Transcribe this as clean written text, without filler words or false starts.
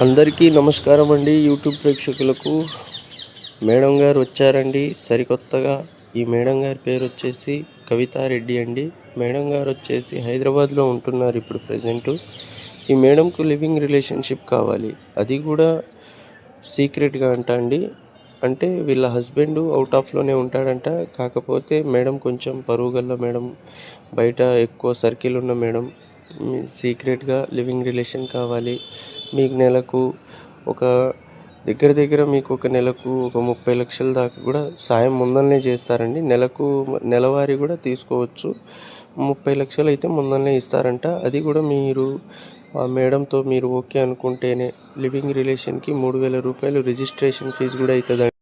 అందరికీ నమస్కారం అండి. యూట్యూబ్ ప్రేక్షకులకు మేడం గారు వచ్చారండి సరికొత్తగా. ఈ మేడం గారి పేరు వచ్చేసి కవితారెడ్డి అండి. మేడం గారు వచ్చేసి హైదరాబాద్లో ఉంటున్నారు ఇప్పుడు ప్రజెంటు. ఈ మేడంకు లివింగ్ రిలేషన్షిప్ కావాలి, అది కూడా సీక్రెట్గా అండి. అంటే వీళ్ళ హస్బెండ్ అవుట్ ఆఫ్లోనే ఉంటాడంట. కాకపోతే మేడం కొంచెం పరువుగల్ల మేడం, బయట ఎక్కువ సర్కిల్ ఉన్న మేడం. సీక్రెట్గా లివింగ్ రిలేషన్ కావాలి. మీకు నెలకు ఒక దగ్గర మీకు ఒక నెలకు ఒక 30 లక్షల దాకా కూడా సాయం ముందరనే చేస్తారండి. నెలవారీ కూడా తీసుకోవచ్చు. 30 లక్షలు అయితే ముందరనే ఇస్తారంట. అది కూడా మీరు ఆ మేడంతో మీరు ఓకే అనుకుంటేనే. లివింగ్ రిలేషన్కి 3,000 రూపాయలు రిజిస్ట్రేషన్ ఫీజు కూడా అవుతుంది.